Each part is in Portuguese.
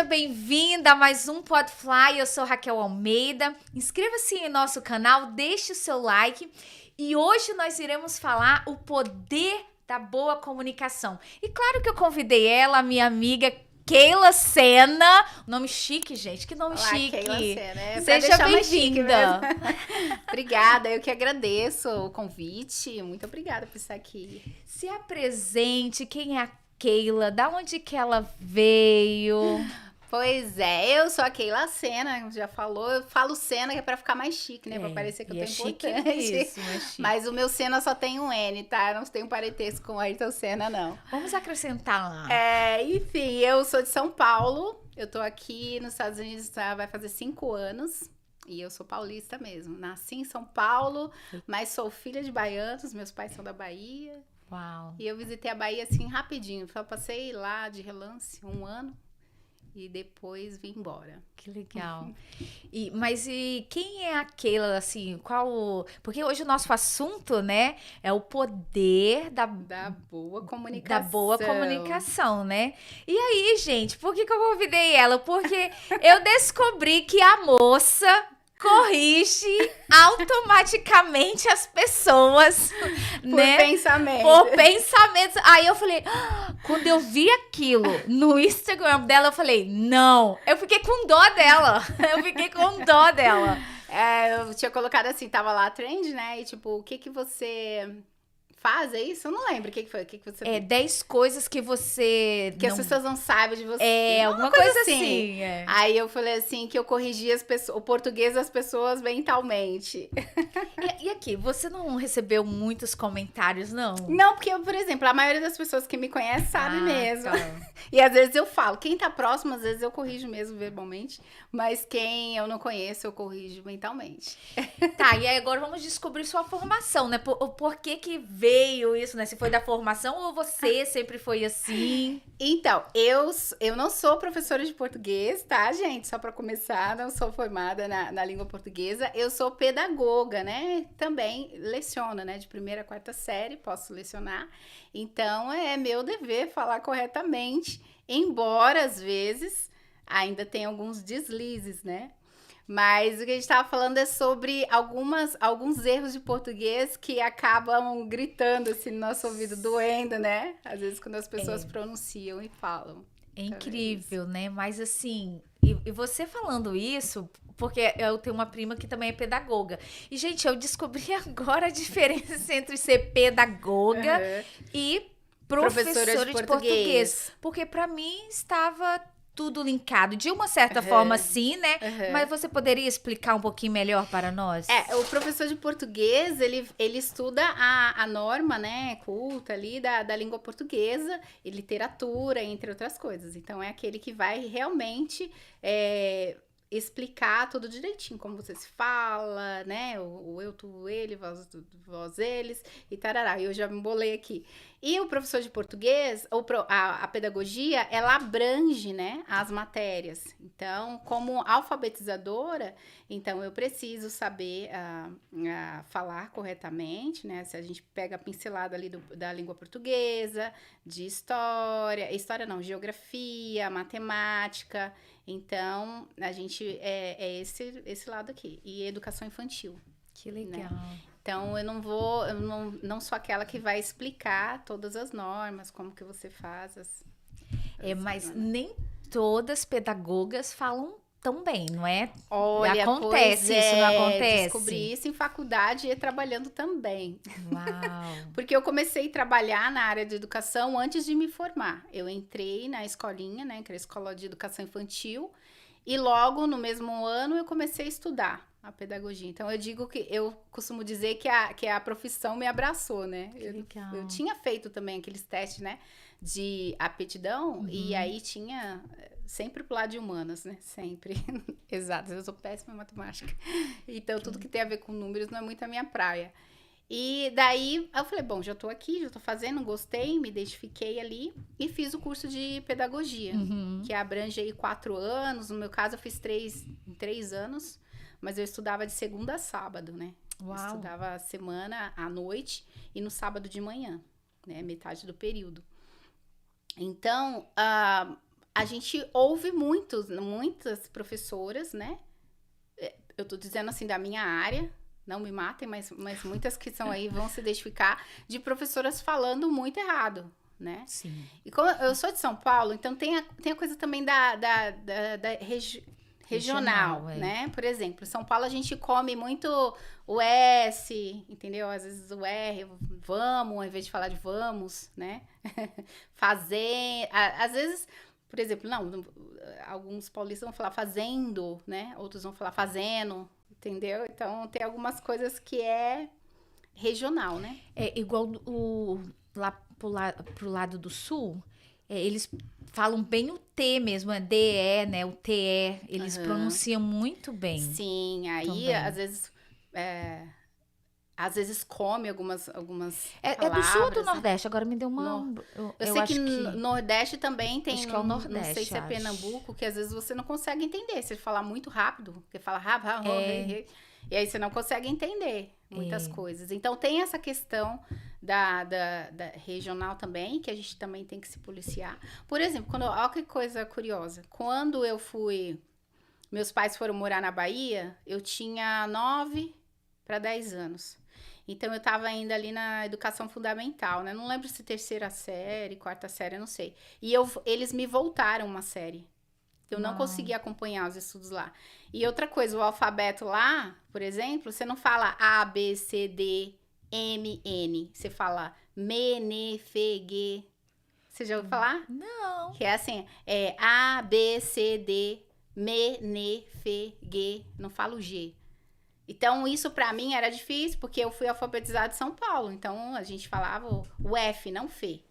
Seja bem-vinda a mais um Podfly. Eu sou Raquel Almeida. Inscreva-se em nosso canal, deixe o seu like. E hoje nós iremos falar o poder da boa comunicação. E claro que eu convidei ela, a minha amiga Keila Sena. Nome chique, gente. Que nome chique. Keila Sena. Seja bem-vinda. Obrigada, eu que agradeço o convite. Muito obrigada por estar aqui. Se apresente, quem é a Keila? Da onde que ela veio? Pois é, eu sou a Keila Sena, já falou. Eu falo Sena que é pra ficar mais chique, né? Pra parecer que eu tô importante. Isso, chique. Mas o meu Sena só tem um N, tá? Não tem um parentesco com o Ayrton Senna, não. Vamos acrescentar lá. Enfim, eu sou de São Paulo. Eu tô aqui nos Estados Unidos, vai fazer 5 anos. E eu sou paulista mesmo. Nasci em São Paulo, mas sou filha de baianos. Meus pais são da Bahia. Uau. E eu visitei a Bahia assim rapidinho. Só passei lá de relance 1 ano. E depois vim embora. Que legal. Mas quem é a Keila, assim, Porque hoje o nosso assunto, né, é o poder da boa comunicação. Da boa comunicação, né? E aí, gente, por que eu convidei ela? Porque eu descobri que a moça corrige automaticamente as pessoas, né? Por pensamentos. Aí eu falei, quando eu vi aquilo no Instagram dela, eu falei, não. Eu fiquei com dó dela. Eu tinha colocado assim, tava lá a trend, né? E tipo, o que você faz, é isso? Eu não lembro o que foi. O que você... 10 coisas que você... Que as pessoas não sabem de você. Alguma coisa assim. Aí eu falei assim, que eu corrigia o português das pessoas mentalmente. E aqui, você não recebeu muitos comentários, não? Não, porque, por exemplo, a maioria das pessoas que me conhecem sabe mesmo. Tá. E às vezes eu falo, quem tá próximo, às vezes eu corrijo mesmo verbalmente, mas quem eu não conheço, eu corrijo mentalmente. Tá, e aí agora vamos descobrir sua formação, né? Por que veio isso, né? Se foi da formação ou você sempre foi assim? Então, eu não sou professora de português, tá, gente? Só para começar, não sou formada na língua portuguesa. Eu sou pedagoga, né? Também leciono, né? De 1ª a 4ª série, posso lecionar. Então, é meu dever falar corretamente, embora, às vezes, ainda tenha alguns deslizes, né? Mas o que a gente estava falando é sobre alguns erros de português que acabam gritando assim no nosso ouvido, doendo, né? Às vezes quando as pessoas pronunciam e falam. É incrível, né? Mas assim, e você falando isso, porque eu tenho uma prima que também é pedagoga. E, gente, eu descobri agora a diferença entre ser pedagoga e professora de português. Porque para mim estava tudo linkado. De uma certa forma, sim, né? Mas você poderia explicar um pouquinho melhor para nós? O professor de português, ele estuda a norma, né, culta ali da língua portuguesa e literatura, entre outras coisas. Então, é aquele que vai realmente explicar tudo direitinho, como você se fala, né, o eu, tu, ele, vós, eles, e tarará. Eu já me embolei aqui. E o professor de português, a pedagogia, ela abrange, né, as matérias. Então, como alfabetizadora, então eu preciso saber falar corretamente, né? Se a gente pega a pincelada ali da língua portuguesa, de história não, geografia, matemática. Então, a gente esse lado aqui. E educação infantil. Que legal. Né? Então, eu não sou aquela que vai explicar todas as normas, como que você faz mas nem todas pedagogas falam tão bem, não é? Olha, acontece isso, não acontece? Descobri isso em faculdade e trabalhando também. Uau! Porque eu comecei a trabalhar na área de educação antes de me formar. Eu entrei na escolinha, né, que era a Escola de Educação Infantil, e logo no mesmo ano eu comecei a estudar a pedagogia. Então, eu costumo dizer que a profissão me abraçou, né? Eu tinha feito também aqueles testes, né, de aptidão, e aí tinha sempre pro lado de humanas, né? Sempre. Exato, eu sou péssima em matemática. Então, tudo que tem a ver com números não é muito a minha praia. E daí, eu falei, bom, já tô aqui, já tô fazendo, gostei, me identifiquei ali e fiz o curso de pedagogia, que abrange aí 4 anos. No meu caso, eu fiz 3 anos, mas eu estudava de segunda a sábado, né? Uau. Eu estudava semana à noite e no sábado de manhã, né? Metade do período. Então, a gente ouve muitas professoras, né? Eu tô dizendo assim da minha área, não me matem, mas muitas que são aí vão se identificar, de professoras falando muito errado, né? Sim. E como eu sou de São Paulo, então tem a coisa também da regional, É. né? Por exemplo, em São Paulo a gente come muito o S, entendeu? Às vezes o R, vamos, ao invés de falar de vamos, né? Fazer, às vezes, por exemplo, alguns paulistas vão falar fazendo, né? Outros vão falar fazendo, entendeu? Então tem algumas coisas que é regional, né? É igual lá pro lado do sul, eles falam bem o T mesmo, é DE, né? O TE, eles pronunciam muito bem. Sim, aí também. às vezes come algumas É palavras, do sul ou do né? Nordeste? Agora me deu uma... Eu sei acho que no Nordeste também tem, acho que é o Nordeste, não sei se é acho. Pernambuco, que às vezes você não consegue entender. Se ele falar muito rápido, porque fala rápido, e aí você não consegue entender muitas coisas. Então tem essa questão da regional também, que a gente também tem que se policiar. Por exemplo, olha que coisa curiosa. Quando meus pais foram morar na Bahia, eu tinha 9 para 10 anos. Então, eu estava ainda ali na educação fundamental, né? Não lembro se terceira série, quarta série, eu não sei. E eles me voltaram uma série. Eu não consegui acompanhar os estudos lá. E outra coisa, o alfabeto lá, por exemplo, você não fala A, B, C, D, M, N. Você fala M, N, F, G. Você já ouviu falar? Não. Que é assim, A, B, C, D, M, N, F, G. Não falo G. Então, isso pra mim era difícil, porque eu fui alfabetizada em São Paulo. Então, a gente falava o F, não Fê.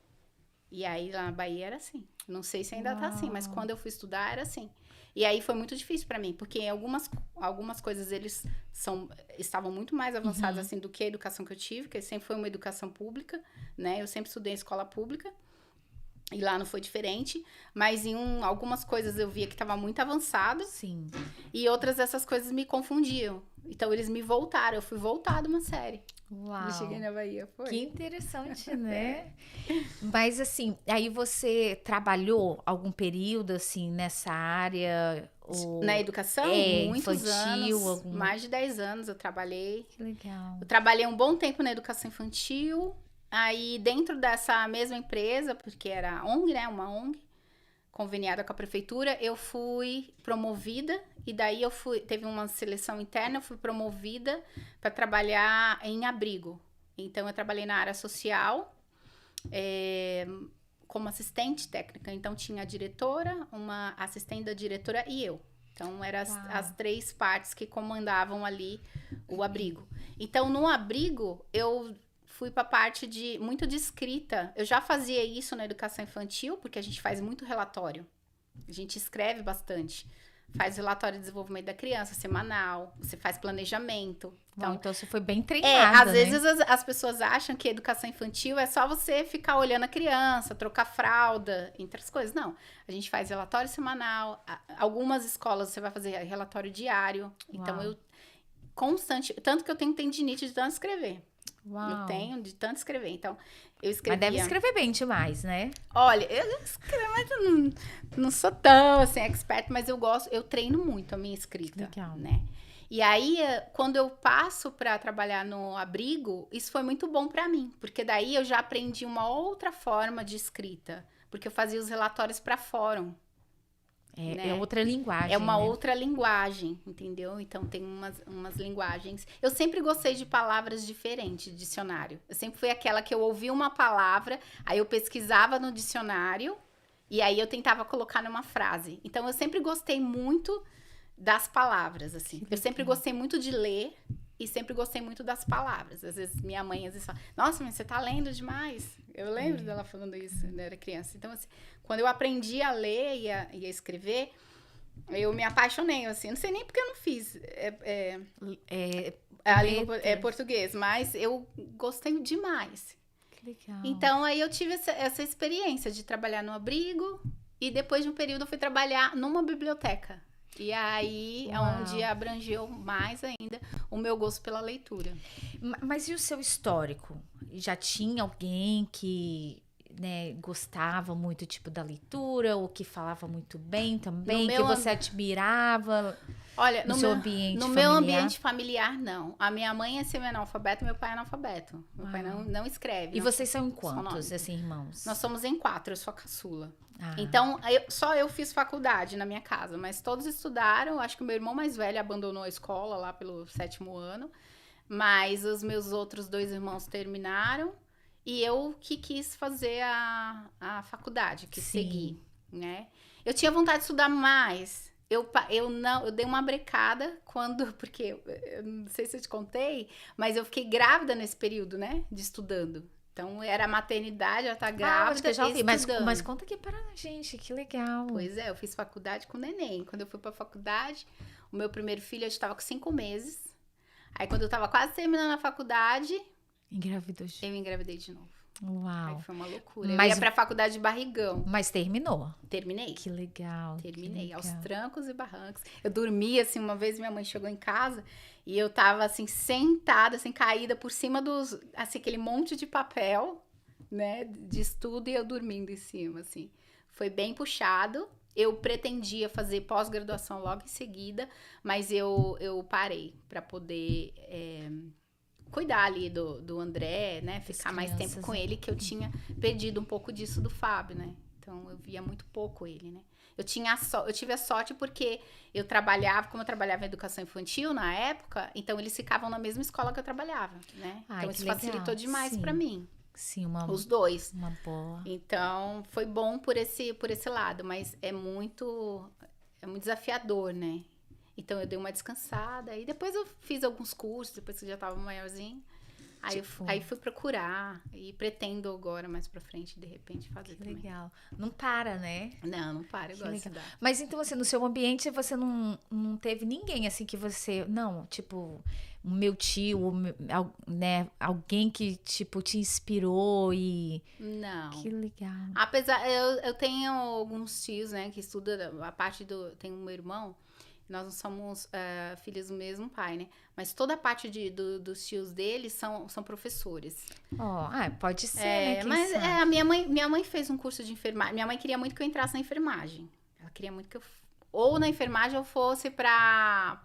E aí, lá na Bahia era assim. Não sei se ainda tá assim, mas quando eu fui estudar era assim. E aí, foi muito difícil pra mim, porque algumas coisas eles estavam muito mais avançados, assim, do que a educação que eu tive, que sempre foi uma educação pública, né? Eu sempre estudei em escola pública. E lá não foi diferente, mas algumas coisas eu via que estava muito avançado. Sim. E outras dessas coisas me confundiam. Então, eles me voltaram. Eu fui voltada uma série. Uau. Eu cheguei na Bahia, foi. Que interessante, né? Mas, assim, aí você trabalhou algum período, assim, nessa área? Na educação? Muitos infantil, anos. Mais de 10 anos eu trabalhei. Que legal. Eu trabalhei um bom tempo na educação infantil. Aí, dentro dessa mesma empresa, porque era ONG, né? Uma ONG, conveniada com a prefeitura, eu fui promovida. E daí teve uma seleção interna, eu fui promovida para trabalhar em abrigo. Então, eu trabalhei na área social, como assistente técnica. Então, tinha a diretora, uma assistente da diretora e eu. Então, eram as 3 partes que comandavam ali o abrigo. Então, no abrigo, eu fui para a parte muito de escrita. Eu já fazia isso na educação infantil, porque a gente faz muito relatório. A gente escreve bastante. Faz relatório de desenvolvimento da criança, semanal. Você faz planejamento. Então você foi bem treinada, às vezes as pessoas acham que educação infantil é só você ficar olhando a criança, trocar fralda, entre as coisas. Não. A gente faz relatório semanal. Algumas escolas você vai fazer relatório diário. Então, tanto que eu tenho tendinite de tanto escrever. Uau. Eu tenho de tanto escrever. Então, eu escrevia. Mas deve escrever bem demais, né? Olha, eu escrevo, mas eu não sou tão, assim, expert, mas eu treino muito a minha escrita. Legal. Né? E aí, quando eu passo para trabalhar no abrigo, isso foi muito bom para mim, porque daí eu já aprendi uma outra forma de escrita, porque eu fazia os relatórios para fórum. É outra linguagem. É uma outra linguagem, entendeu? Então, tem umas linguagens. Eu sempre gostei de palavras diferentes de dicionário. Eu sempre fui aquela que eu ouvia uma palavra, aí eu pesquisava no dicionário, e aí eu tentava colocar numa frase. Então, eu sempre gostei muito das palavras, assim. Eu sempre gostei muito de ler e sempre gostei muito das palavras. Às vezes, minha mãe fala, nossa, mas você tá lendo demais. Eu lembro dela falando isso quando eu era criança. Então, assim, quando eu aprendi a ler e a escrever, eu me apaixonei, assim. Não sei nem porque eu não fiz a língua português, mas eu gostei demais. Que legal. Então, aí eu tive essa experiência de trabalhar no abrigo e depois de um período eu fui trabalhar numa biblioteca. E aí é onde abrangeu mais ainda o meu gosto pela leitura. Mas e o seu histórico? Já tinha alguém né, gostava muito, tipo, da leitura, ou que falava muito bem também, que meu você admirava Olha, no seu ambiente no familiar? meu ambiente familiar, não. A minha mãe é semi-analfabeta e meu pai é analfabeto. Meu pai não escreve. E não vocês são em só quantos, nome. assim, irmãos? Nós somos em 4, eu sou a caçula. Ah. Então, só eu fiz faculdade na minha casa, mas todos estudaram. Acho que o meu irmão mais velho abandonou a escola lá pelo 7º ano. Mas os meus outros 2 irmãos terminaram. E eu que quis fazer a faculdade, quis seguir, né? Eu tinha vontade de estudar mais. Eu dei uma brecada porque eu não sei se eu te contei, mas eu fiquei grávida nesse período, né? De estudando. Então, era a maternidade, ela tá grávida, acho que eu já ouvi, mas estudando. conta aqui para a gente, que legal. Pois é, eu fiz faculdade com neném. Quando eu fui pra faculdade, o meu primeiro filho, eu estava com 5 meses. Aí, quando eu tava quase terminando a faculdade, Engravidou. eu engravidei de novo. Uau. Aí foi uma loucura. Mas- Eu ia pra faculdade de barrigão. Mas terminou. Terminei. Que legal. Terminei, que aos legal. trancos e barrancos. Eu dormi, assim, uma vez minha mãe chegou em casa e eu tava, assim, sentada, assim, caída por cima dos, assim, aquele monte de papel, né, de estudo e eu dormindo em cima, assim. Foi bem puxado. Eu pretendia fazer pós-graduação logo em seguida, mas eu parei pra poder cuidar ali do André, né, ficar mais tempo crianças, com ele, que eu tinha perdido um pouco disso do Fábio, né. Então, eu via muito pouco ele, né. Eu tive a sorte porque como eu trabalhava em educação infantil na época, então eles ficavam na mesma escola que eu trabalhava, né. Ai, Então, que isso legal. facilitou demais Sim. pra mim, Sim, os dois. uma boa. Então, foi bom por esse lado, mas é muito desafiador, né. Então, eu dei uma descansada e depois eu fiz alguns cursos, depois que eu já tava maiorzinho. Aí fui procurar e pretendo agora, mais pra frente, de repente, fazer também. Legal. Não para, né? Não para, eu gosto de estudar. Mas então, assim, no seu ambiente, você não teve ninguém, assim, que você... Não, tipo, o meu tio, né? Alguém que, tipo, te inspirou e... Não. Que legal. Apesar, eu tenho alguns tios, né, que estudam a parte tem um meu irmão, nós não somos filhos do mesmo pai, né? Mas toda a parte dos tios dele são professores. Pode ser, né? Quem Mas sabe? a minha mãe fez um curso de enfermagem. Minha mãe queria muito que eu entrasse na enfermagem. Ela queria muito que eu ou na enfermagem ou fosse pra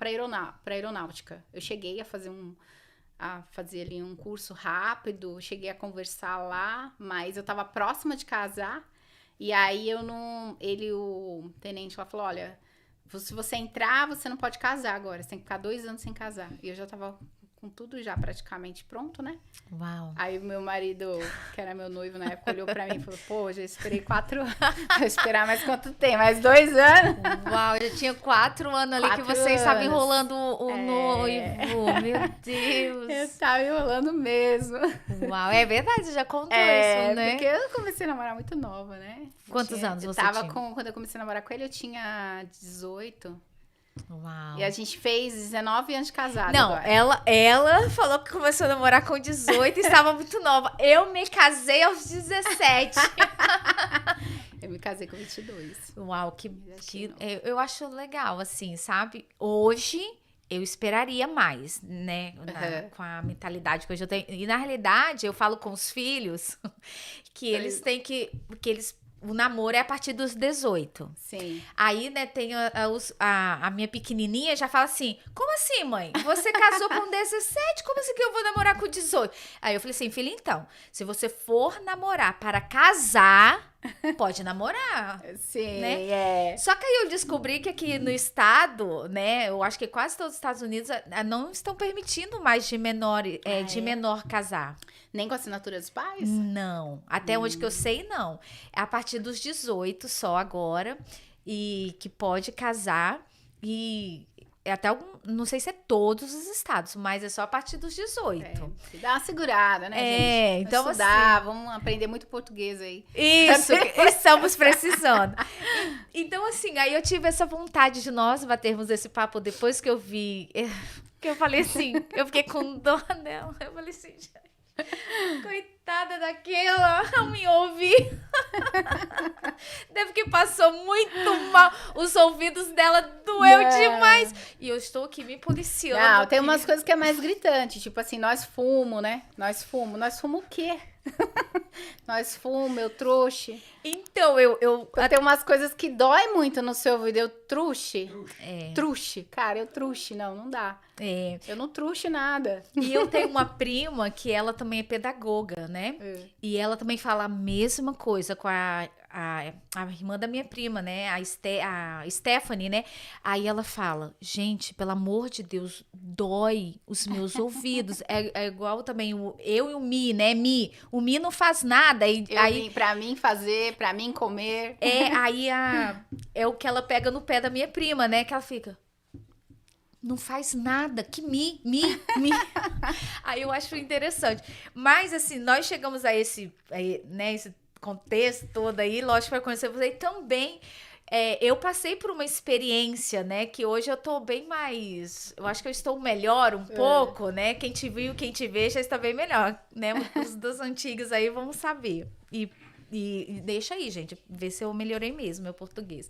aeronáutica. Eu cheguei a fazer ali um curso rápido, cheguei a conversar lá, mas eu tava próxima de casar. E aí o tenente lá falou, olha, se você entrar, você não pode casar agora. Você tem que ficar 2 anos sem casar. E eu já tava com tudo já praticamente pronto, né? Uau. Aí o meu marido, que era meu noivo na época, olhou pra mim e falou, pô, já esperei 4 anos. Vou esperar mais quanto tem? Mais 2 anos? Uau, já tinha 4 anos ali 4 que você estava anos. enrolando o noivo. Meu Deus. Eu tava enrolando mesmo. Uau, é verdade, já contou isso, né? Porque eu comecei a namorar muito nova, né? Quantos anos você tinha? Quando eu comecei a namorar com ele, eu tinha 18. Uau. E a gente fez 19 anos de casado. Não, agora. ela falou que começou a namorar com 18 e estava muito nova. Eu me casei aos 17. Eu me casei com 22. Uau, eu acho legal, assim, sabe? Hoje eu esperaria mais, né? Com a mentalidade que hoje eu tenho. E na realidade, eu falo com os filhos que eles têm que o namoro é a partir dos 18. Sim. Aí, né, tem a minha pequenininha já fala assim, como assim, mãe? Você casou com 17, como assim que eu vou namorar com 18? Aí eu falei assim, filha, então, se você for namorar para casar, pode namorar. Sim, né? Só que aí eu descobri que aqui no estado, né, eu acho que quase todos os Estados Unidos não estão permitindo mais de menor casar. Nem com a assinatura dos pais? Não. Até onde que eu sei, não. É a partir dos 18 só agora. E que pode casar. E é até não sei se é todos os estados, mas é só a partir dos 18. Dá uma segurada, né, gente? Então vamos estudar, assim, vamos aprender muito português aí. Isso, estamos precisando. Então, assim, aí eu tive essa vontade de nós batermos esse papo depois que eu vi. Que eu falei assim, eu fiquei com dó dela. Eu falei assim, coitada. coitada daquela, eu me ouvi. Deve que passou muito mal. Os ouvidos dela doeu demais. E eu estou aqui me policiando. Não, tem umas coisas que é mais gritante. Tipo assim, nós fumo, né? Nós fumo o quê? Nós fumo, eu trouxe. Então, eu Tem umas coisas que dói muito no seu ouvido. Eu truxe. É. Truxe. Cara, eu truxe. Não dá. É. Eu não truxe nada. E eu tenho uma prima que ela também é pedagoga, né? E ela também fala a mesma coisa com a irmã da minha prima, né? A Stephanie, né? Aí ela fala, gente, pelo amor de Deus, dói os meus ouvidos. É igual também eu e o Mi, né? O Mi não faz nada. Aí Pra mim fazer, pra mim comer. É o que ela pega no pé da minha prima, né? Que ela fica... Não faz nada, que mi. Aí eu acho interessante. Mas, assim, nós chegamos a esse contexto todo aí, lógico, para conhecer você. E também, eu passei por uma experiência, né? Que hoje eu tô bem mais... Eu acho que eu estou melhor um pouco, né? Quem te viu, quem te vê, já está bem melhor, né? Os dos antigos aí vão saber. E deixa aí, gente, ver se eu melhorei mesmo meu português.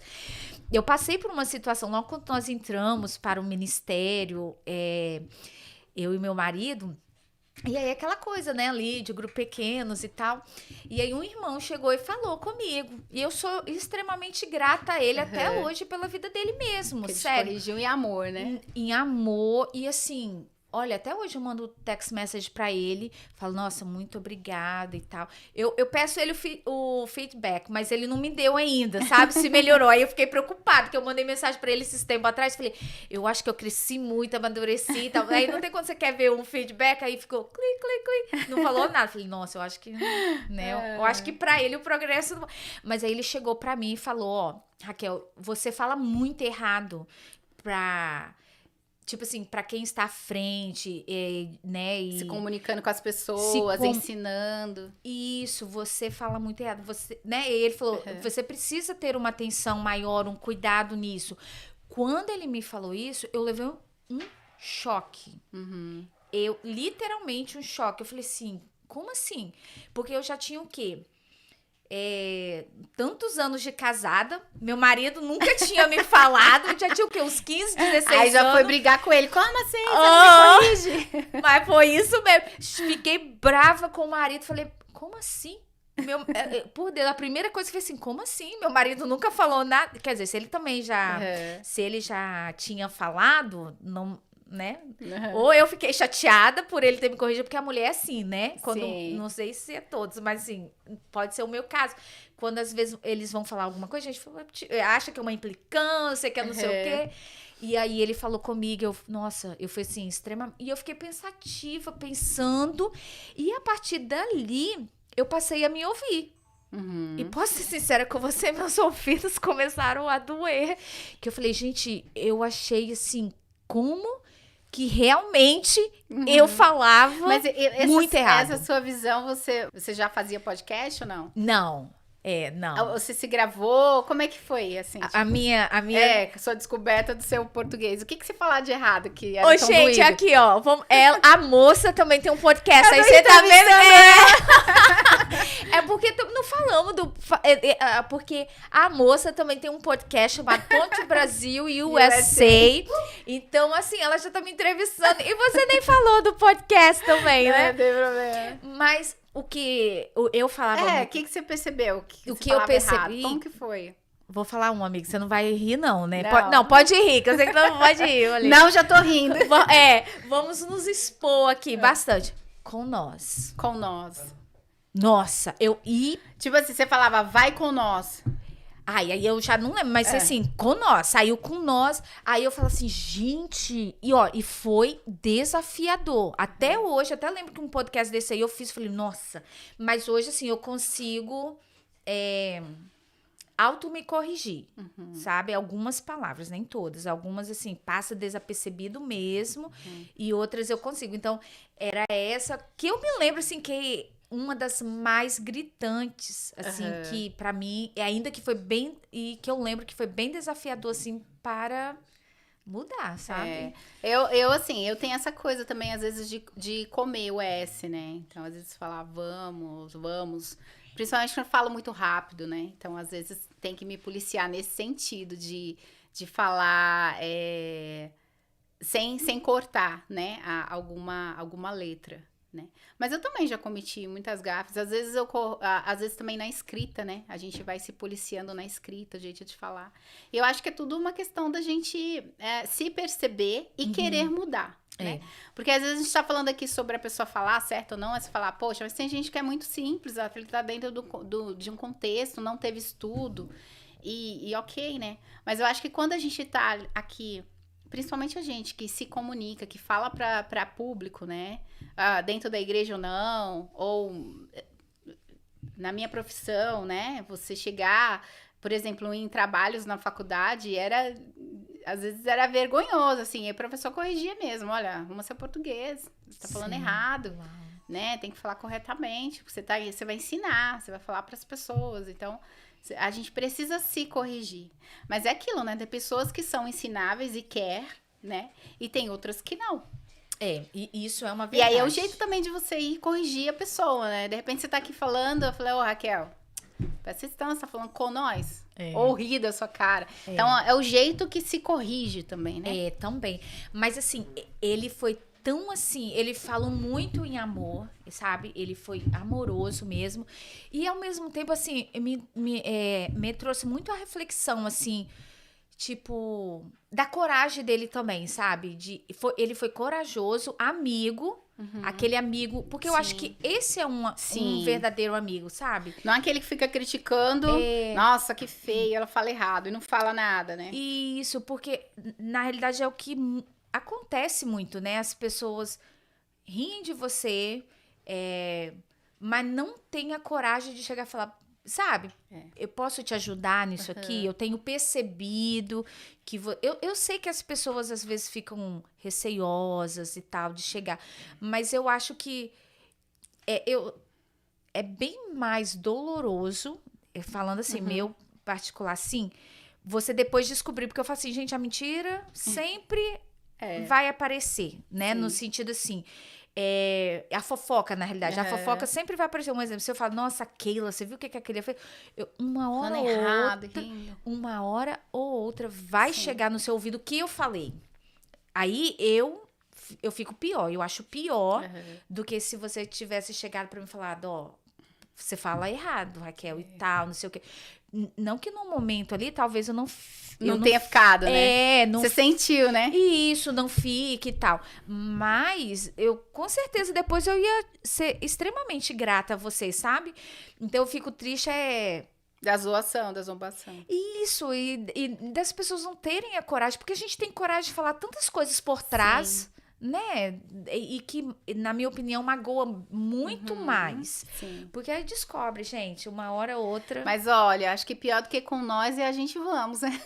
Eu passei por uma situação, logo quando nós entramos para o ministério, eu e meu marido, e aí aquela coisa, né, ali de grupo pequenos e tal, e aí um irmão chegou e falou comigo, e eu sou extremamente grata a ele até hoje pela vida dele mesmo, Que sério. ele corrigiu em amor, né? Em amor, e assim... Olha, até hoje eu mando text message pra ele, falo, nossa, muito obrigada e tal. Eu peço ele o feedback, mas ele não me deu ainda, sabe? Se melhorou. Aí eu fiquei preocupada, porque eu mandei mensagem pra ele esses tempos atrás, falei, eu acho que eu cresci muito, amadureci e tal. Aí não tem quando você quer ver um feedback, aí ficou clique. Não falou nada. Falei, nossa, eu acho que, né? Eu acho que pra ele o progresso... Mas aí ele chegou pra mim e falou, ó, Raquel, você fala muito errado tipo assim, pra quem está à frente, né? Se comunicando com as pessoas, ensinando. Isso, você fala muito errado. Você, né? E ele falou, você precisa ter uma atenção maior, um cuidado nisso. Quando ele me falou isso, eu levei um choque. Eu, literalmente, um choque. Eu falei assim, como assim? Porque eu já tinha o quê? Tantos anos de casada, meu marido nunca tinha me falado, eu já tinha o quê? Uns 15, 16 anos. Aí já foi brigar com ele, como assim? Você não me corrige? Mas foi isso mesmo. Fiquei brava com o marido, falei, como assim? Por Deus, a primeira coisa que eu falei assim, como assim? Meu marido nunca falou nada. Quer dizer, se ele também se ele já tinha falado, não... né? Ou eu fiquei chateada por ele ter me corrigido, porque a mulher é assim, né? Quando, não sei se é todos, mas assim, pode ser o meu caso. Quando às vezes eles vão falar alguma coisa, a gente acha que é uma implicância, que é não sei o quê. E aí ele falou comigo, eu fui assim, extremamente... E eu fiquei pensativa, pensando, e a partir dali, eu passei a me ouvir. E posso ser sincera com você, meus ouvidos começaram a doer. Que eu falei, gente, eu achei assim, como... que realmente eu falava muito errado. Essa sua visão, você já fazia podcast ou não? Não. Não. Você se gravou? Como é que foi, assim? A minha... sua descoberta do seu português. O que você falava de errado que era Ô, tão gente, doído? aqui, ó. A moça também tem um podcast. Aí você tá vendo? É porque não falamos do... Porque a moça também tem um podcast chamado Ponte Brasil e USA. Então, assim, ela já tá me entrevistando. E você nem falou do podcast também, né? Não tem problema. Mas... O que eu falava... O que você percebeu? O que eu percebi... Errado? Como que foi? Vou falar amigo, você não vai rir não, né? Não. Pode rir, que eu sei que não pode rir. Ali. Não, já tô rindo. Vamos nos expor aqui bastante. Com nós. Com nós. Nossa, Tipo assim, você falava, vai com nós. Aí eu já não lembro, mas assim, com nós, saiu com nós. Aí eu falo assim, gente, e foi desafiador. Até hoje, até lembro que um podcast desse aí eu fiz, falei, nossa, mas hoje assim, eu consigo auto me corrigir, sabe? Algumas palavras, nem todas. Algumas, assim, passa desapercebido mesmo, e outras eu consigo. Então, era essa que eu me lembro, assim, que... uma das mais gritantes, assim, que pra mim, ainda que foi bem, e que eu lembro que foi bem desafiador, assim, para mudar, sabe? Assim, eu tenho essa coisa também, às vezes, de comer o S, né? Então, às vezes, falar vamos. Principalmente quando eu falo muito rápido, né? Então, às vezes, tem que me policiar nesse sentido de falar sem cortar, né? Alguma letra, né? Mas eu também já cometi muitas gafes. Às vezes também na escrita, né? A gente vai se policiando na escrita, o jeito de falar. E eu acho que é tudo uma questão da gente se perceber e querer mudar, né? Porque às vezes a gente tá falando aqui sobre a pessoa falar certo ou não, é você falar, poxa, mas tem gente que é muito simples, ele tá dentro de um contexto, não teve estudo, e ok, né? Mas eu acho que quando a gente tá aqui, principalmente a gente que se comunica, que fala para público, né? Dentro da igreja ou não, ou na minha profissão, né? Você chegar, por exemplo, em trabalhos na faculdade, às vezes era vergonhoso, assim, e o professor corrigia mesmo, olha, arruma seu português, você tá falando errado, né? Tem que falar corretamente, você vai ensinar, você vai falar para as pessoas, então a gente precisa se corrigir. Mas é aquilo, né? Tem pessoas que são ensináveis e quer, né? E tem outras que não. E isso é uma verdade. E aí é o jeito também de você ir corrigir a pessoa, né? De repente você tá aqui falando, eu falei, Raquel, presta atenção, você tá falando com nós. Ou rir da sua cara. Então, é o jeito que se corrige também, né? Também. Mas assim, ele foi tão assim, ele falou muito em amor, sabe? Ele foi amoroso mesmo. E ao mesmo tempo, assim, me trouxe muito a reflexão, assim, tipo, da coragem dele também, sabe? Ele foi corajoso, amigo, aquele amigo, porque eu acho que esse é um verdadeiro amigo, sabe? Não é aquele que fica criticando, nossa, que feio, ela fala errado e não fala nada, né? Isso, porque na realidade é o que acontece muito, né? As pessoas riem de você, mas não tem a coragem de chegar e falar, sabe? Eu posso te ajudar nisso aqui? Eu tenho percebido que... Eu sei que as pessoas às vezes ficam receiosas e tal de chegar, mas eu acho que é bem mais doloroso, falando assim, meu particular, assim, você depois descobrir, porque eu falo assim, gente, a mentira sempre vai aparecer, né? No sentido assim, a fofoca, na realidade. A fofoca sempre vai aparecer. Um exemplo, se eu falo, nossa, Keila, você viu o que a Keila fez? Uma hora ou outra vai chegar no seu ouvido o que eu falei. Aí eu fico pior. Eu acho pior do que se você tivesse chegado pra mim e falado, ó, você fala errado, Raquel, e tal, não sei o quê. Não que no momento ali, talvez eu não tenha ficado, né? Não você sentiu, né? Isso, não fique e tal. Mas eu, com certeza, depois eu ia ser extremamente grata a vocês, sabe? Então eu fico triste, da zoação, da zombação. Isso, e das pessoas não terem a coragem, porque a gente tem coragem de falar tantas coisas por trás, né? E que, na minha opinião, magoa muito mais. Sim. Porque aí descobre, gente, uma hora ou outra. Mas olha, acho que pior do que com nós é a gente vamos, né?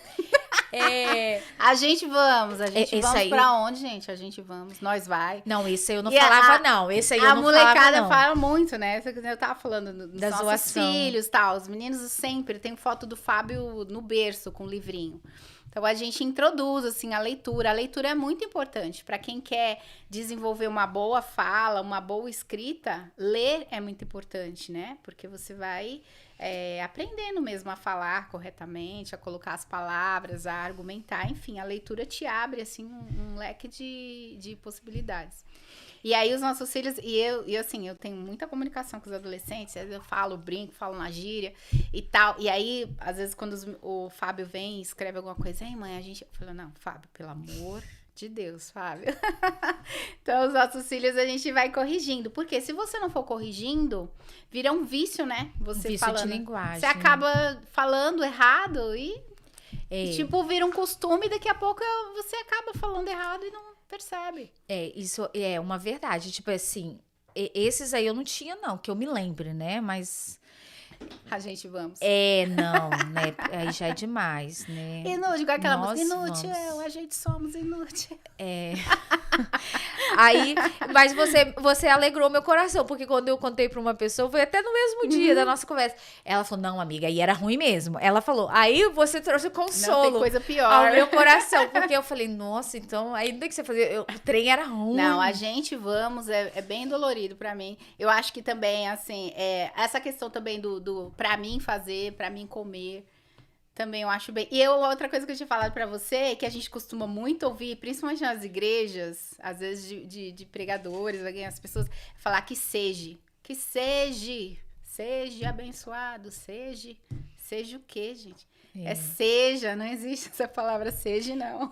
A gente vamos aí... pra onde, gente? A gente vamos, nós vai. Não, esse aí eu não falava, não. Esse aí eu não falava, não. A molecada fala muito, né? Eu tava falando dos nossos zoação. Filhos e tal. Os meninos sempre tem foto do Fábio no berço com o livrinho. Então, a gente introduz, assim, a leitura. A leitura é muito importante. Para quem quer desenvolver uma boa fala, uma boa escrita, ler é muito importante, né? Porque você vai aprendendo mesmo a falar corretamente, a colocar as palavras, a argumentar. Enfim, a leitura te abre, assim, um leque de possibilidades. E aí, os nossos filhos... E assim, eu tenho muita comunicação com os adolescentes. Às vezes eu falo, brinco, falo na gíria e tal. E aí, às vezes, quando o Fábio vem e escreve alguma coisa... Ei, mãe, Eu falo, não, Fábio, pelo amor de Deus, Fábio. Então, os nossos filhos, a gente vai corrigindo. Porque se você não for corrigindo, vira um vício, né? Você vício falando, de linguagem. Você acaba falando errado e tipo, vira um costume. Daqui a pouco você acaba falando errado e não percebe. Isso é uma verdade. Tipo assim, esses aí eu não tinha, não, que eu me lembre, né? Mas... A gente vamos. Não, né? Aí já é demais, né? Inútil, igual aquela música. Inútil, a gente somos inútil. Aí, mas você alegrou meu coração, porque quando eu contei pra uma pessoa, foi até no mesmo dia da nossa conversa. Ela falou, não, amiga, aí era ruim mesmo. Ela falou, aí você trouxe o consolo. Não tem coisa pior. Ao meu coração, porque eu falei, nossa, então, aí não tem que você fazer, o trem era ruim. Não, a gente é bem dolorido pra mim. Eu acho que também, assim, essa questão também do pra mim fazer, pra mim comer, também eu acho bem. E outra coisa que eu tinha falado pra você, que a gente costuma muito ouvir, principalmente nas igrejas, às vezes de pregadores, as pessoas, falar que seja abençoado, seja o quê, gente? Seja, não existe essa palavra seja, não.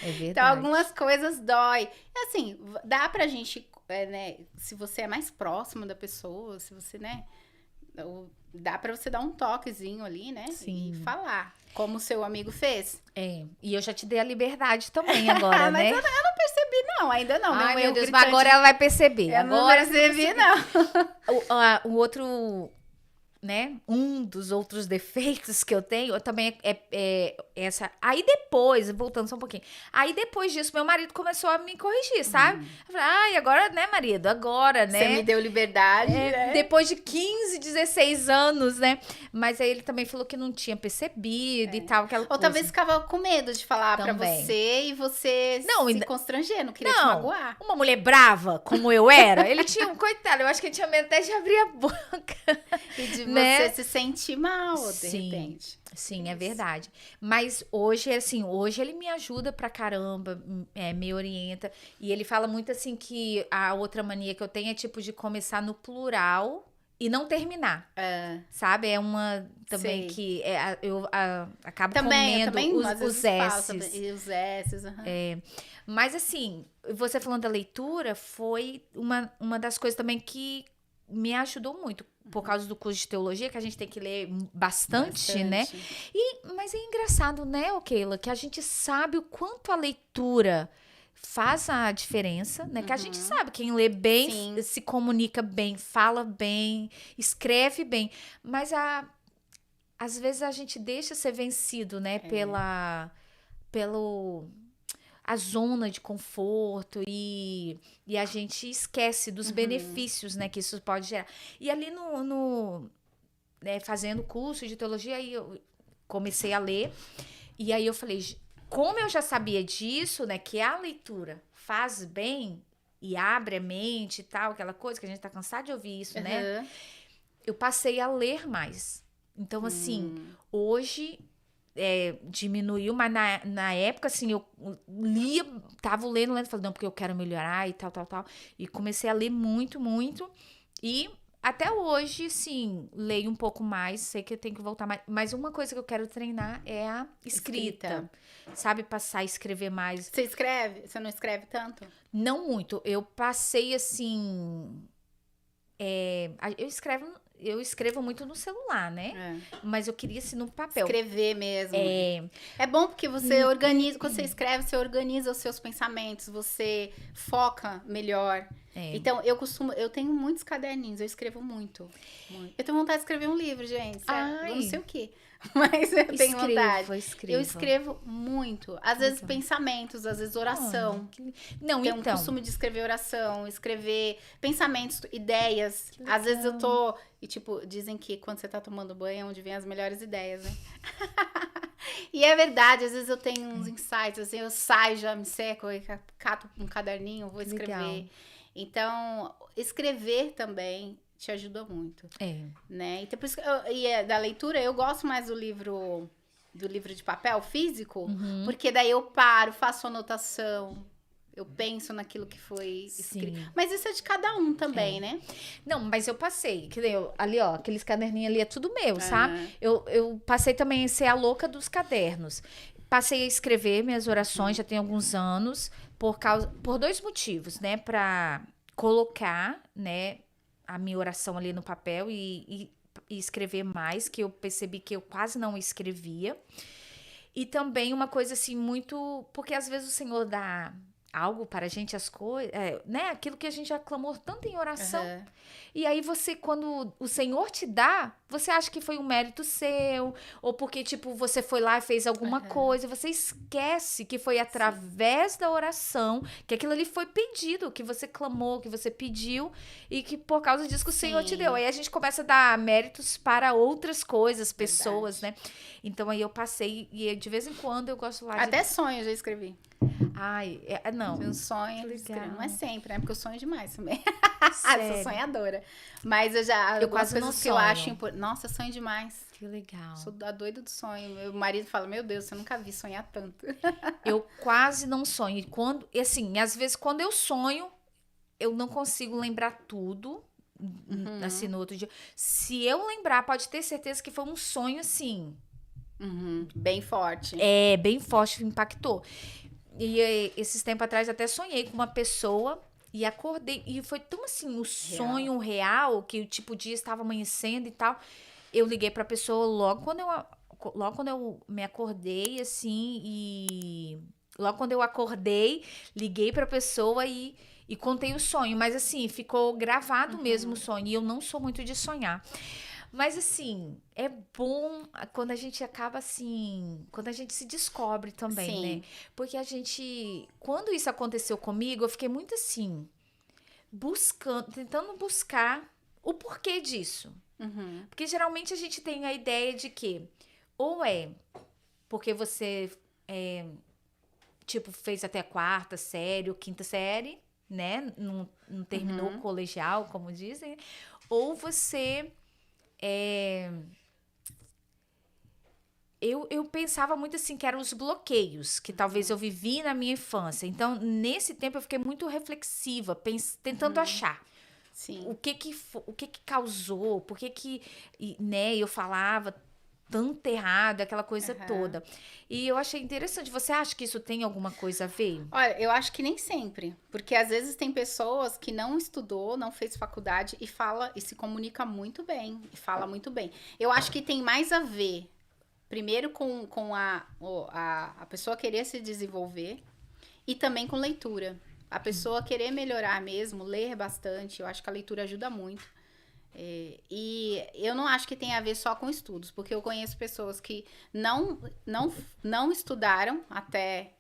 É verdade. Então, algumas coisas dói. Assim, dá pra gente, né, se você é mais próximo da pessoa, se você, né, dá pra você dar um toquezinho ali, né? Sim. E falar, como o seu amigo fez. E eu já te dei a liberdade também agora, mas né? eu não percebi, não, ainda não. Ai, não, meu Deus, mas agora ela vai perceber. Eu não percebi, não. O outro, né, um dos outros defeitos que eu tenho também é essa. Aí depois, voltando só um pouquinho, aí depois disso, meu marido começou a me corrigir, sabe? Eu falei, ai, agora, né, marido, agora, né? Você me deu liberdade, né? Depois de 15, 16 anos, né? Mas aí ele também falou que não tinha percebido e tal, aquela Ou coisa. talvez ficava com medo de falar Também. pra você e você se constranger, não queria te magoar. Uma mulher brava, como eu era, ele tinha um coitado, eu acho que ele tinha medo até de abrir a boca. E de né? você se sentir mal, de repente. Sim, é verdade. Mas hoje, assim, hoje ele me ajuda pra caramba, me orienta. E ele fala muito assim que a outra mania que eu tenho é tipo de começar no plural e não terminar. Sabe? É uma também que eu acabo comendo os S's. E os S's, Mas assim, você falando da leitura, foi uma das coisas também que me ajudou muito. Por causa do curso de teologia, que a gente tem que ler bastante. Né? Mas é engraçado, né, Keila, que a gente sabe o quanto a leitura faz a diferença, né? Que a gente sabe, quem lê bem, se comunica bem, fala bem, escreve bem. Mas às vezes a gente deixa ser vencido, né? A zona de conforto e a gente esquece dos benefícios, né, que isso pode gerar. E ali né, fazendo curso de teologia, aí eu comecei a ler, e aí eu falei, como eu já sabia disso, né, que a leitura faz bem e abre a mente e tal, aquela coisa que a gente tá cansado de ouvir isso, né? Eu passei a ler mais. Então, assim, hoje diminuiu, mas na época, assim, eu lia, tava lendo, falei, não, porque eu quero melhorar e tal. E comecei a ler muito, muito. E até hoje, sim, leio um pouco mais, sei que eu tenho que voltar mais. Mas uma coisa que eu quero treinar é a escrita. Sabe, passar a escrever mais. Você escreve? Você não escreve tanto? Não muito. Eu passei, assim... Eu escrevo muito no celular, né? Mas eu queria, assim, no papel. Escrever mesmo. É bom porque você organiza, quando você escreve, você organiza os seus pensamentos, você foca melhor. Então, eu tenho muitos caderninhos, eu escrevo muito. Eu tenho vontade de escrever um livro, gente. Eu não sei o quê. Mas eu tenho vontade. Eu escrevo muito. Às vezes pensamentos, às vezes oração. Tenho um costume de escrever oração, escrever pensamentos, ideias. Às vezes eu tô... E tipo, dizem que quando você tá tomando banho é onde vem as melhores ideias, né? E é verdade, às vezes eu tenho uns insights, assim, eu saio, já me seco, eu cato um caderninho, vou escrever. Legal. Então, escrever também te ajuda muito. Né? Então, por isso da leitura, eu gosto mais do livro de papel físico, porque daí eu paro, faço anotação, eu penso naquilo que foi escrito. Mas isso é de cada um também, né? Não, mas eu passei, que ali, ó, aqueles caderninhos ali é tudo meu, sabe? Eu passei também a ser a louca dos cadernos. Passei a escrever minhas orações, já tem alguns anos, por 2 motivos, né? Pra colocar, né, a minha oração ali no papel e escrever mais, que eu percebi que eu quase não escrevia. E também uma coisa assim muito... Porque às vezes o Senhor dá algo para a gente, as coisas, né? Aquilo que a gente já clamou tanto em oração. Aham. E aí você, quando o Senhor te dá, você acha que foi um mérito seu, ou porque, tipo, você foi lá e fez alguma coisa, você esquece que foi através da oração, que aquilo ali foi pedido, que você clamou, que você pediu, e que por causa disso que o Senhor te deu. Aí a gente começa a dar méritos para outras coisas, pessoas, né? Então aí eu passei, e de vez em quando eu gosto lá de... Até sonho eu já escrevi. Ai, não. Um sonho, Que escrevo. legal. Não é sempre, né? Porque eu sonho demais também. Sério. Sou sonhadora. Mas eu já... Eu algumas quase coisas não que eu sonho. acho importante. Nossa, eu sonho demais. Que legal. Sou a doida do sonho. Meu marido fala, meu Deus, eu nunca vi sonhar tanto. Eu quase não sonho. E quando, e assim, às vezes quando eu sonho, eu não consigo lembrar tudo, assim, no outro dia. Se eu lembrar, pode ter certeza que foi um sonho, assim, Bem forte. bem forte, impactou. E esses tempos atrás até sonhei com uma pessoa e acordei. E foi tão assim, o sonho real, que tipo, o dia estava amanhecendo e tal. Eu liguei pra pessoa logo quando eu me acordei, assim, e... Logo quando eu acordei, liguei pra pessoa e contei o sonho. Mas, assim, ficou gravado mesmo o sonho. E eu não sou muito de sonhar. Mas, assim, é bom quando a gente acaba, assim... Quando a gente se descobre também, Sim. né? Porque a gente... Quando isso aconteceu comigo, eu fiquei muito, assim... Tentando buscar o porquê disso. Porque geralmente a gente tem a ideia de que ou é porque você tipo, fez até a quarta série ou quinta série, né? Não terminou o colegial, como dizem. Ou você eu pensava muito assim, que eram os bloqueios que talvez eu vivi na minha infância. Então, nesse tempo, eu fiquei muito reflexiva, tentando achar. Sim. O que que causou, por que né, eu falava tanto errado, aquela coisa toda. E eu achei interessante. Você acha que isso tem alguma coisa a ver? Olha, eu acho que nem sempre. Porque às vezes tem pessoas que não estudou, não fez faculdade e fala e se comunica muito bem. E fala muito bem. Eu acho que tem mais a ver, primeiro, com a pessoa querer se desenvolver e também com leitura. A pessoa querer melhorar mesmo, ler bastante. Eu acho que a leitura ajuda muito. E eu não acho que tem a ver só com estudos, porque eu conheço pessoas que não estudaram até,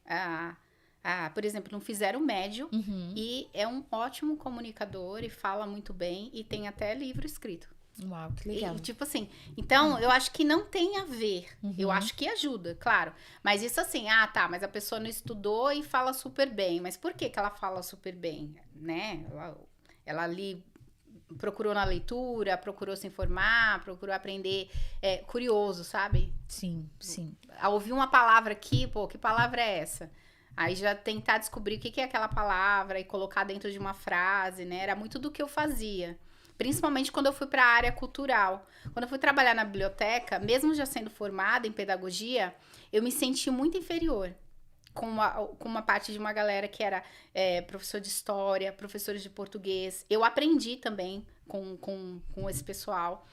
por exemplo, não fizeram médio e é um ótimo comunicador e fala muito bem e tem até livro escrito. Uau, que legal. E, tipo assim, então eu acho que não tem a ver. Eu acho que ajuda, claro. Mas isso assim, mas a pessoa não estudou e fala super bem. Mas por que ela fala super bem, né? Ela ali procurou na leitura, procurou se informar, procurou aprender, curioso, sabe? Sim, sim. Ao ouvir uma palavra aqui, pô, que palavra é essa? Aí já tentar descobrir o que é aquela palavra e colocar dentro de uma frase, né? Era muito do que eu fazia. Principalmente quando eu fui para a área cultural. Quando eu fui trabalhar na biblioteca, mesmo já sendo formada em pedagogia, eu me senti muito inferior com uma parte de uma galera que era professor de história, professores de português. Eu aprendi também com esse pessoal.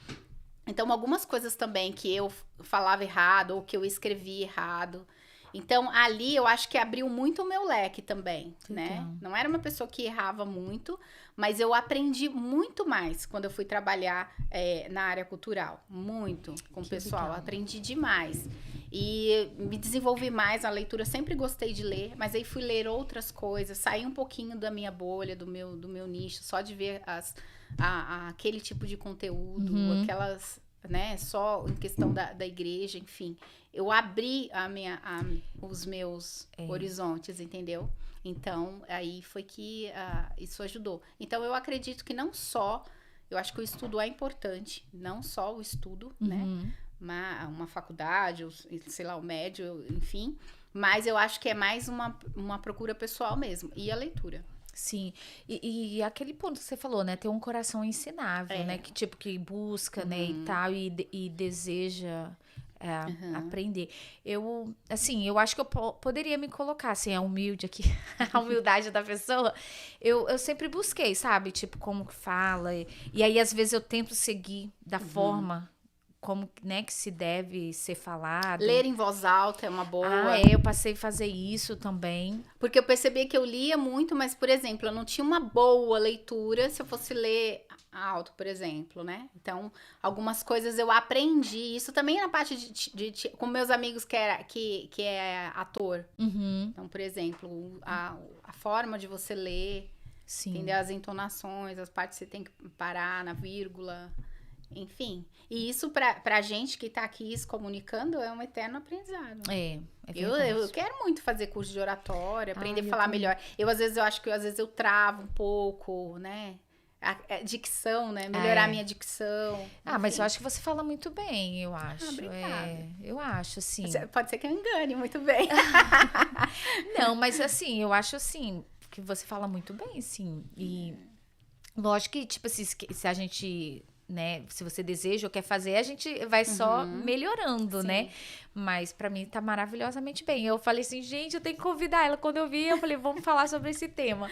Então, algumas coisas também que eu falava errado ou que eu escrevi errado. Então, ali eu acho que abriu muito o meu leque também, né? Não era uma pessoa que errava muito, mas eu aprendi muito mais quando eu fui trabalhar na área cultural. Muito com o pessoal, aprendi demais. E me desenvolvi mais na leitura, sempre gostei de ler, mas aí fui ler outras coisas, saí um pouquinho da minha bolha, do meu nicho, só de ver aquele tipo de conteúdo, aquelas, né, só em questão da igreja, enfim. Eu abri os meus horizontes, entendeu? Então, aí foi que isso ajudou. Então, eu acredito que não só, eu acho que o estudo é importante, não só o estudo, né? Uma faculdade, ou, sei lá, o médio, enfim. Mas eu acho que é mais uma procura pessoal mesmo. E a leitura. Sim, e aquele ponto que você falou, né? Ter um coração ensinável, né? Que tipo, que busca, né? E tal, e deseja aprender. Eu acho que eu poderia me colocar, assim, a humilde aqui, a humildade da pessoa. Eu sempre busquei, sabe? Tipo, como que fala. E aí, às vezes, eu tento seguir da forma como, né, que se deve ser falado. Ler em voz alta é uma boa. Eu passei a fazer isso também. Porque eu percebi que eu lia muito, mas, por exemplo, eu não tinha uma boa leitura se eu fosse ler alto, por exemplo, né? Então, algumas coisas eu aprendi. Isso também na parte com meus amigos que é ator. Uhum. Então, por exemplo, a forma de você ler, Sim. entender as entonações, as partes que você tem que parar na vírgula, enfim. E isso, pra gente que tá aqui se comunicando, é um eterno aprendizado. É Eu quero muito fazer curso de oratória, aprender a falar também. melhor. Eu acho que às vezes eu travo um pouco, né? A dicção, né? Melhorar a minha dicção. Mas enfim. eu acho que você fala muito bem, eu acho. Obrigada. Eu acho, assim. Pode ser que eu engane muito bem. Não, mas assim, eu acho assim, que você fala muito bem, sim. E lógico que, tipo assim, se a gente, né, se você deseja ou quer fazer, a gente vai só melhorando, Sim. né? Mas pra mim tá maravilhosamente bem. Eu falei assim, gente, eu tenho que convidar ela. Quando eu vi, eu falei, vamos falar sobre esse tema.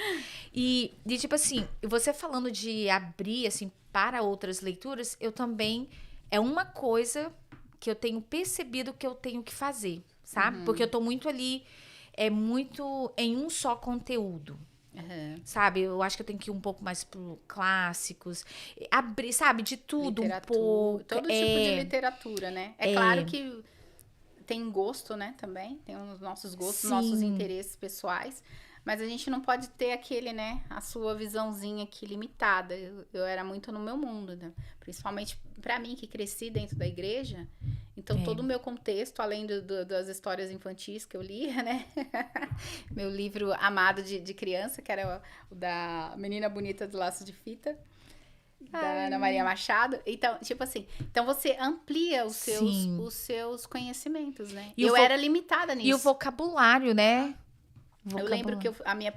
E tipo assim, você falando de abrir, assim, para outras leituras, eu também, é uma coisa que eu tenho percebido que eu tenho que fazer, sabe? Porque eu tô muito ali, muito em um só conteúdo. Sabe, eu acho que eu tenho que ir um pouco mais pro clássicos, abrir, sabe, de tudo Literatura, um pouco. todo tipo de literatura, né? É claro que tem gosto, né, também, tem os nossos gostos, Sim. nossos interesses pessoais, mas a gente não pode ter aquele, né, a sua visãozinha aqui limitada. Eu era muito no meu mundo, né? Principalmente pra mim, que cresci dentro da igreja, então todo o meu contexto, além das histórias infantis que eu lia, né, meu livro amado de criança, que era o da Menina Bonita do Laço de Fita, da Ana Maria Machado. Então, tipo assim, então você amplia os seus conhecimentos, né? E eu era limitada nisso. E o vocabulário, né? Eu lembro que a minha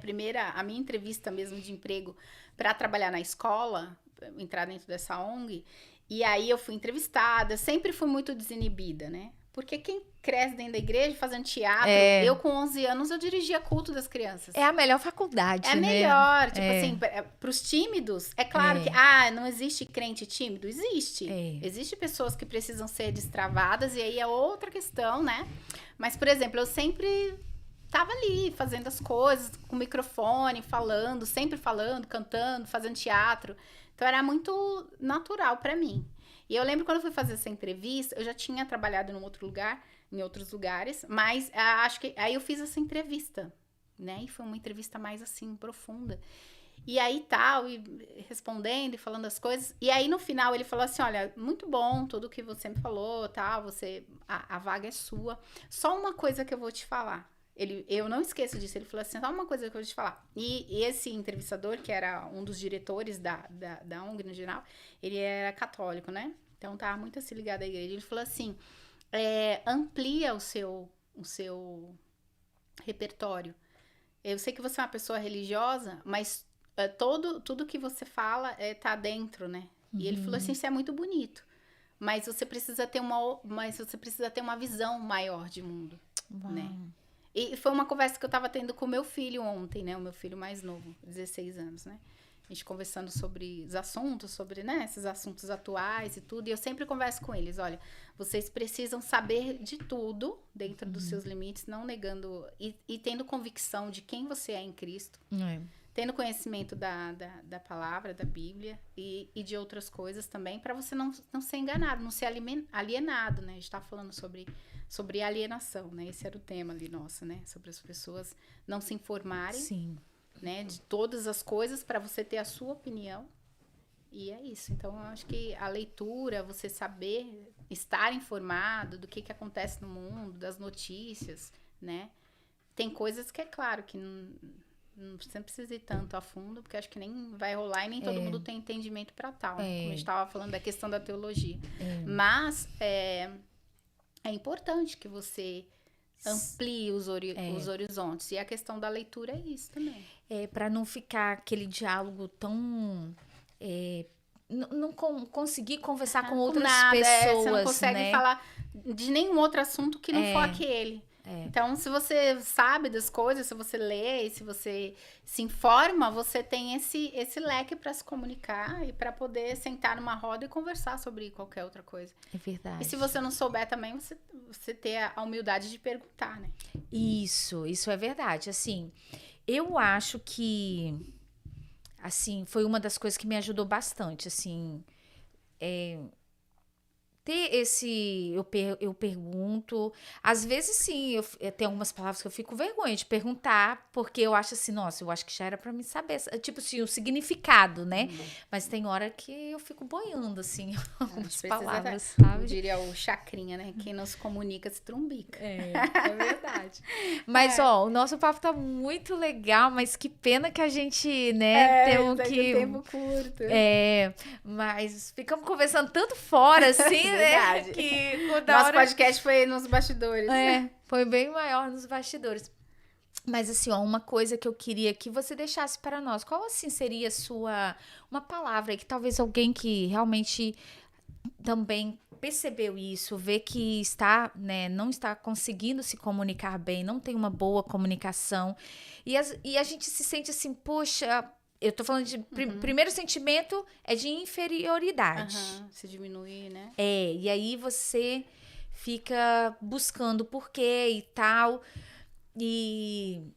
entrevista mesmo de emprego para trabalhar na escola, entrar dentro dessa ONG, e aí eu fui entrevistada, sempre fui muito desinibida, né? Porque quem cresce dentro da igreja fazendo teatro, eu com 11 anos eu dirigia culto das crianças. É a melhor faculdade, né? É melhor, tipo assim, pros tímidos, é claro que, não existe crente tímido, existe. Existe pessoas que precisam ser destravadas e aí é outra questão, né? Mas, por exemplo, eu sempre tava ali fazendo as coisas, com o microfone, falando, sempre falando, cantando, fazendo teatro. Então era muito natural pra mim. E eu lembro quando eu fui fazer essa entrevista, eu já tinha trabalhado em outros lugares, mas acho que aí eu fiz essa entrevista, né? E foi uma entrevista mais assim, profunda. E aí tal, e respondendo e falando as coisas. E aí no final ele falou assim: olha, muito bom tudo que você me falou, tal, a vaga é sua. Só uma coisa que eu vou te falar. Eu não esqueço disso, ele falou assim, só uma coisa que eu vou te falar. E esse entrevistador, que era um dos diretores da ONG no geral, ele era católico, né? Então tava muito assim ligado à igreja. Ele falou assim, amplia o seu repertório. Eu sei que você é uma pessoa religiosa, mas tudo que você fala tá dentro, né? E ele falou assim, isso é muito bonito, mas você precisa ter uma visão maior de mundo, né? E foi uma conversa que eu tava tendo com o meu filho ontem, né? O meu filho mais novo, 16 anos, né? A gente conversando sobre os assuntos, né? Esses assuntos atuais e tudo. E eu sempre converso com eles. Olha, vocês precisam saber de tudo dentro dos seus limites, não negando... E tendo convicção de quem você é em Cristo. Tendo conhecimento da palavra, da Bíblia e de outras coisas também, para você não ser enganado, não ser alienado, né? A gente tá falando sobre alienação, né? Esse era o tema ali nosso, né? Sobre as pessoas não se informarem, né? De todas as coisas para você ter a sua opinião. E é isso. Então, eu acho que a leitura, você saber estar informado do que acontece no mundo, das notícias, né? Tem coisas que é claro que você não precisa ir tanto a fundo, porque acho que nem vai rolar e nem todo mundo tem entendimento para tal, né? Como a gente estava falando da questão da teologia. Mas é importante que você amplie os horizontes. E a questão da leitura é isso também. Para não ficar aquele diálogo tão... não conseguir conversar com outras pessoas, você não consegue falar de nenhum outro assunto que não for aquele. Então, se você sabe das coisas, se você lê, se você se informa, você tem esse leque para se comunicar e para poder sentar numa roda e conversar sobre qualquer outra coisa. É verdade. E se você não souber também, você ter a humildade de perguntar, né? Isso é verdade. Assim, eu acho que, assim, foi uma das coisas que me ajudou bastante, assim, ter esse, eu pergunto, às vezes sim, tem algumas palavras que eu fico com vergonha de perguntar, porque eu acho assim, nossa, eu acho que já era pra me saber, tipo assim, o significado, né? Mas tem hora que eu fico boiando, assim, algumas palavras, sabe? Eu diria o chacrinha, né? Quem não se comunica se trumbica. É verdade. Mas, ó, o nosso papo tá muito legal, mas que pena que a gente, né, temos que... tempo curto. Mas ficamos conversando tanto fora, assim, Verdade. Que nosso podcast foi nos bastidores. Foi bem maior nos bastidores. Mas assim, ó, uma coisa que eu queria que você deixasse para nós, qual assim seria uma palavra aí que talvez alguém que realmente também percebeu isso, vê que está, né, não está conseguindo se comunicar bem, não tem uma boa comunicação, e a gente se sente assim, poxa... Eu tô falando de... Primeiro sentimento é de inferioridade. Se diminuir, né? E aí você fica buscando porquê e tal. E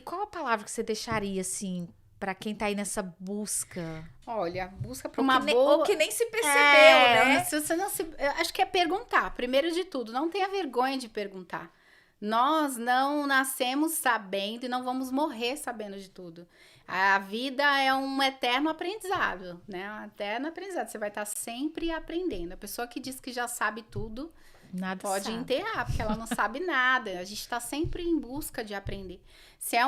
qual a palavra que você deixaria, assim, pra quem tá aí nessa busca? Olha, busca por uma boa... Ou que nem se percebeu, né? Se você não se... Eu acho que é perguntar, primeiro de tudo. Não tenha vergonha de perguntar. Nós não nascemos sabendo e não vamos morrer sabendo de tudo. A vida é um eterno aprendizado, né? Um eterno aprendizado. Você vai estar sempre aprendendo. A pessoa que diz que já sabe tudo, pode enterrar, porque ela não sabe nada. A gente está sempre em busca de aprender. Se é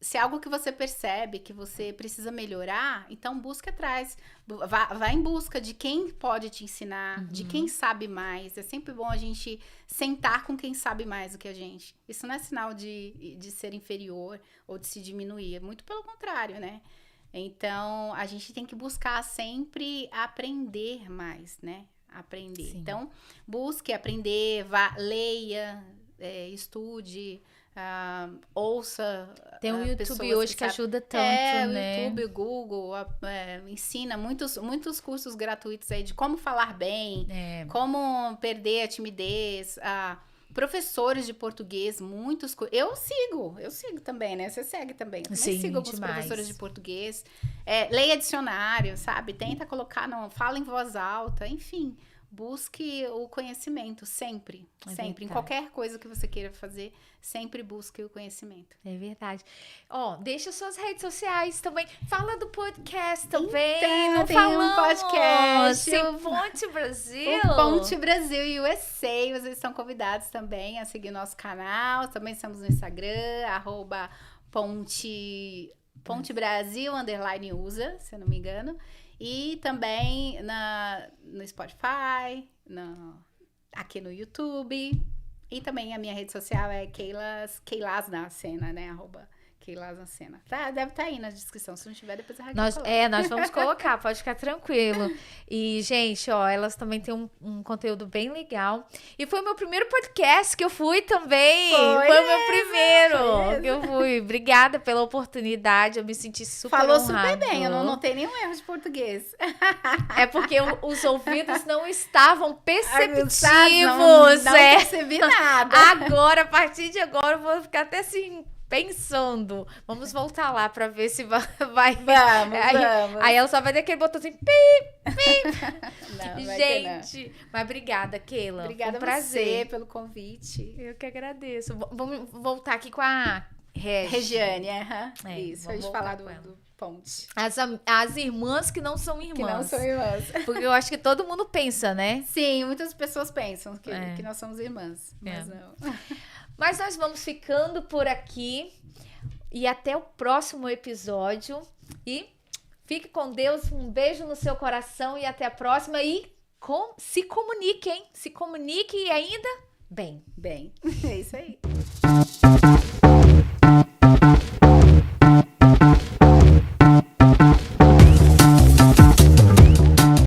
se é algo que você percebe que você precisa melhorar, então busque atrás. Vá em busca de quem pode te ensinar, de quem sabe mais. É sempre bom a gente sentar com quem sabe mais do que a gente. Isso não é sinal de ser inferior ou de se diminuir. É muito pelo contrário, né? Então, a gente tem que buscar sempre aprender mais, né? Aprender. Sim. Então, busque aprender, leia, estude... ouça. Tem o YouTube hoje que ajuda tanto, né? O YouTube, o Google ensina muitos cursos gratuitos aí de como falar bem, como perder a timidez, professores de português, muitos cursos. Eu sigo também, né? Você segue também. Eu sigo alguns professores de português. Leia dicionário, sabe? Tenta colocar, fala em voz alta, enfim. Busque o conhecimento, sempre. Sempre. Em qualquer coisa que você queira fazer, sempre busque o conhecimento. É verdade. Deixa suas redes sociais também. Fala do podcast também. Então, tem um podcast. O Ponte Brasil. O Ponte Brasil USA. Vocês estão convidados também a seguir nosso canal. Também estamos no Instagram, @Ponte Brasil _USA, se eu não me engano. E também no Spotify, aqui no YouTube. E também a minha rede social é Keilas na Cena, né? Keilas na Cena. Deve estar aí na descrição. Se não tiver, depois a Raquel coloca. Nós vamos colocar, pode ficar tranquilo. E, gente, elas também têm um conteúdo bem legal. E foi o meu primeiro podcast que eu fui também. Foi o meu primeiro que eu fui. Obrigada pela oportunidade. Eu me senti super honrada. Falou super bem. Eu não notei nenhum erro de português. É porque os ouvidos não estavam perceptivos. Não percebi nada. Agora, a partir de agora, eu vou ficar até assim... pensando, vamos voltar lá pra ver se vai. Vamos. Aí ela só vai ter aquele botãozinho. Não, gente, mas obrigada, Keila. Obrigada, foi um prazer você pelo convite. Eu que agradeço. Vamos voltar aqui com a Regiane. Isso, a gente falar do Ponte. As irmãs que não são irmãs. Que não são irmãs. Porque eu acho que todo mundo pensa, né? Sim, muitas pessoas pensam que nós somos irmãs, mas não. Mas nós vamos ficando por aqui e até o próximo episódio. E fique com Deus, um beijo no seu coração e até a próxima. E se comunique, hein? Se comunique e ainda bem. É isso aí.